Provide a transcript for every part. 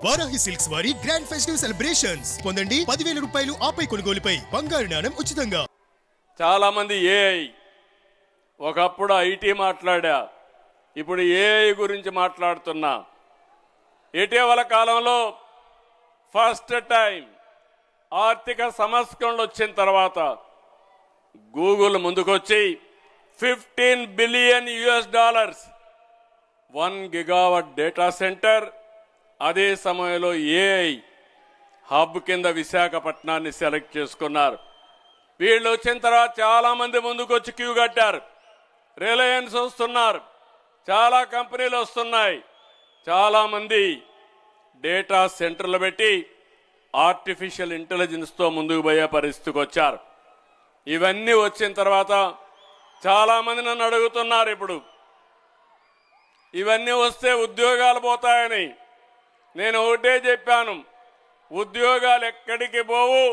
Varahi silks వారి grand festive celebrations పొందండి 10,000 రూపాయలు ఆపై కొనుగోలుపై బంగారు నాణెం ఉచితంగా. చాలా మంది ఏఐ, ఒకప్పుడు ఐటీ మాట్లాడా, ఇప్పుడు ఏఐ గురించి మాట్లాడుతున్నా. ఇటీవల కాలంలో ఫస్ట్ టైం ఆర్థిక సంస్కరణలు వచ్చిన తర్వాత గూగుల్ ముందుకొచ్చి $15 బిలియన్ 1 గిగావాట్ డేటా సెంటర్, అదే సమయంలో ఏఐ హబ్ కింద విశాఖపట్నాన్ని సెలెక్ట్ చేసుకున్నారు. వీళ్ళు వచ్చిన తర్వాత చాలా మంది ముందుకు వచ్చి క్యూ కట్టారు. రిలయన్స్ వస్తున్నారు, చాలా కంపెనీలు వస్తున్నాయి. చాలా మంది డేటా సెంటర్లు పెట్టి ఆర్టిఫిషియల్ ఇంటెలిజెన్స్తో ముందుకు పోయే పరిస్థితికి వచ్చారు. ఇవన్నీ వచ్చిన తర్వాత చాలా మంది నన్ను అడుగుతున్నారు, ఇప్పుడు ఇవన్నీ వస్తే ఉద్యోగాలు పోతాయని. నేను ఒకటే చెప్పాను, ఉద్యోగాలు ఎక్కడికి పోవు,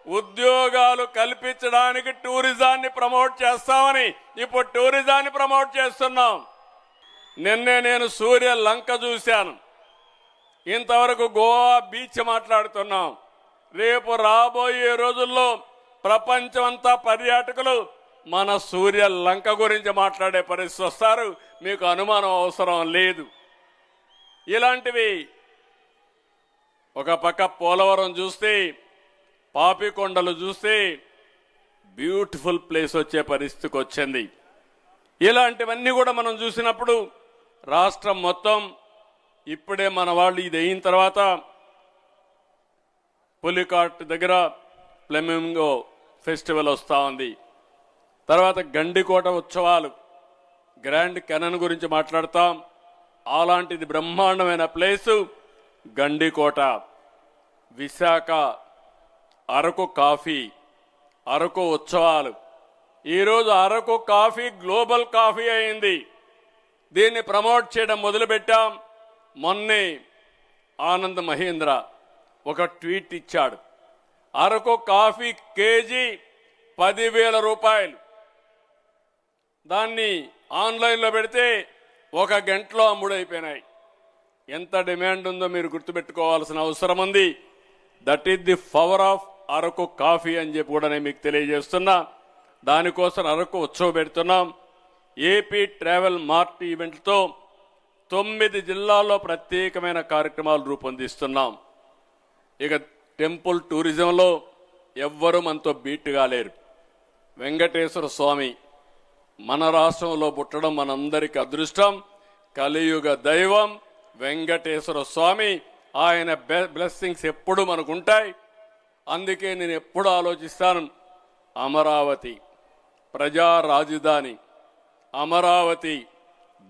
ఉద్యోగాలు కల్పించడానికి టూరిజాన్ని ప్రమోట్ చేస్తామని ఇప్పుడు టూరిజాన్ని ప్రమోట్ చేస్తున్నాం. నిన్నే నేను సూర్య లంక చూశాను, ఇంతవరకు గోవా బీచ్ మాట్లాడుతున్నాం. రేపు రాబోయే రోజుల్లో ప్రపంచమంతా పర్యాటకులు మన సూర్య లంక గురించి మాట్లాడే పరిస్థితి వస్తారు. మీకు అనుమానం అవసరం లేదు. ఇలాంటివి ఒక పక్క పోలవరం చూస్తే, పాపికొండలు చూస్తే బ్యూటిఫుల్ ప్లేస్ వచ్చే పరిస్థితికి వచ్చింది. ఇలాంటివన్నీ కూడా మనం చూసినప్పుడు రాష్ట్రం మొత్తం ఇప్పుడే మన వాళ్ళు ఇది అయిన తర్వాత పులికాట్ దగ్గర ఫ్లెమింగో ఫెస్టివల్ వస్తూ ఉంది. తర్వాత గండికోట ఉత్సవాలు, గ్రాండ్ కెనన్ గురించి మాట్లాడతాం. అలాంటిది బ్రహ్మాండమైన ప్లేసు గండికోట. విశాఖ అరకు కాఫీ, అరకు ఉత్సవాలు. ఈరోజు అరకు కాఫీ గ్లోబల్ కాఫీ అయింది. దీన్ని ప్రమోట్ చేయడం మొదలుపెట్టాం. మొన్నే ఆనంద్ మహేంద్ర ఒక ట్వీట్ ఇచ్చాడు, అరకు కాఫీ కేజీ 10,000 రూపాయలు. దాన్ని ఆన్లైన్లో పెడితే 1 గంటలో అమ్ముడైపోయినాయి. ఎంత డిమాండ్ ఉందో మీరు గుర్తుపెట్టుకోవాల్సిన అవసరం ఉంది. That is the power of Araku coffee అని చెప్పి కూడా నేను మీకు తెలియజేస్తున్నా. దానికోసం అరకు ఉత్సవం పెడుతున్నాం. ఏపీ ట్రావెల్ మార్ట్ ఈవెంట్తో 9 జిల్లాల్లో ప్రత్యేకమైన కార్యక్రమాలు రూపొందిస్తున్నాం. ఇక టెంపుల్ టూరిజంలో ఎవ్వరూ మనతో బీట్గా లేరు. వెంకటేశ్వర స్వామి మన రాష్ట్రంలో పుట్టడం మనందరికీ అదృష్టం. కలియుగ దైవం వెంకటేశ్వర స్వామి, ఆయన బ్లెస్సింగ్స్ ఎప్పుడు మనకు ఉంటాయి. అందుకే నేను ఎప్పుడు ఆలోచిస్తాను, అమరావతి ప్రజా రాజధాని, అమరావతి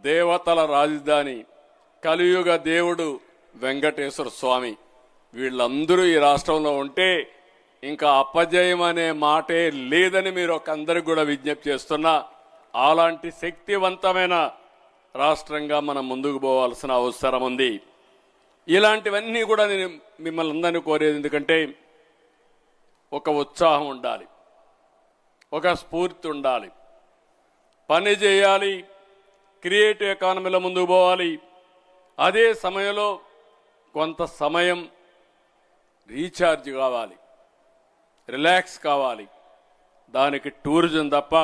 దేవతల రాజధాని, కలియుగ దేవుడు వెంకటేశ్వర స్వామి. వీళ్ళందరూ ఈ రాష్ట్రంలో ఉంటే ఇంకా అపజయం అనే మాటే లేదని మీరు అందరికి కూడా విజ్ఞప్తి చేస్తున్నా. అలాంటి శక్తివంతమైన రాష్ట్రంగా మనం ముందుకు పోవాల్సిన అవసరం ఉంది. ఇలాంటివన్నీ కూడా నేను మిమ్మల్ని అందరినీ కోరేది, ఎందుకంటే ఒక ఉత్సాహం ఉండాలి, ఒక స్ఫూర్తి ఉండాలి, పని చేయాలి, క్రియేటివ్ ఎకానమీలో ముందుకు పోవాలి. అదే సమయంలో కొంత సమయం రీఛార్జ్ కావాలి, రిలాక్స్ కావాలి. దానికి టూరిజం తప్ప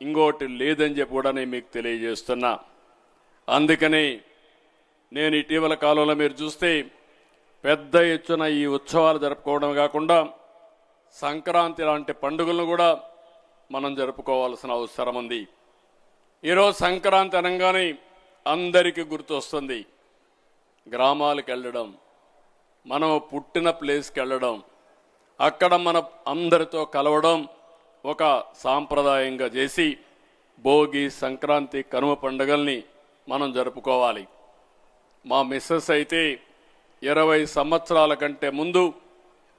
ఇంకోటి లేదని చెప్పి కూడా నేను మీకు తెలియజేస్తున్నా. అందుకని నేను ఇటీవల కాలంలో మీరు చూస్తే పెద్ద ఎత్తున ఈ ఉత్సవాలు జరుపుకోవడం కాకుండా సంక్రాంతి లాంటి పండుగలను కూడా మనం జరుపుకోవాల్సిన అవసరం ఉంది. ఈరోజు సంక్రాంతి అనగానే అందరికీ గుర్తొస్తుంది గ్రామాలకు వెళ్ళడం, మనం పుట్టిన ప్లేస్కి వెళ్ళడం, అక్కడ మన అందరితో కలవడం ఒక సాంప్రదాయంగా చేసి భోగి, సంక్రాంతి, కనుమ పండుగల్ని మనం జరుపుకోవాలి. మా మిస్సెస్ అయితే 20 సంవత్సరాల కంటే ముందు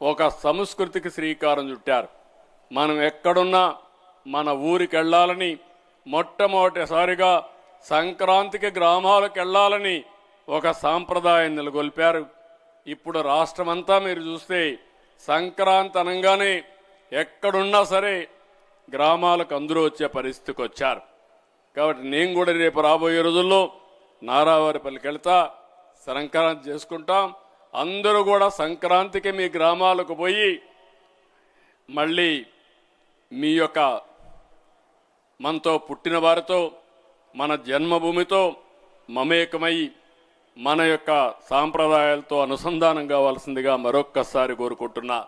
ఒక సంస్కృతికి శ్రీకారం చుట్టారు. మనం ఎక్కడున్నా మన ఊరికి వెళ్ళాలని, మొట్టమొదటిసారిగా సంక్రాంతికి గ్రామాలకు వెళ్ళాలని ఒక సాంప్రదాయం నెలకొల్పారు. ఇప్పుడు రాష్ట్రమంతా మీరు చూస్తే సంక్రాంతి అనగానే ఎక్కడున్నా సరే గ్రామాలకు అందరూ వచ్చే పరిస్థితికి వచ్చారు. కాబట్టి నేను కూడా రేపు రాబోయే రోజుల్లో నారావారిపల్లికి వెళ్తా, సంక్రాంతి చేసుకుంటాం. అందరూ కూడా సంక్రాంతికి మీ గ్రామాలకు పోయి మళ్ళీ మీ యొక్క మనతో పుట్టిన వారితో మన జన్మభూమితో మమేకమై మన యొక్క సాంప్రదాయాలతో అనుసంధానం కావాల్సిందిగా మరొక్కసారి కోరుకుంటున్నా.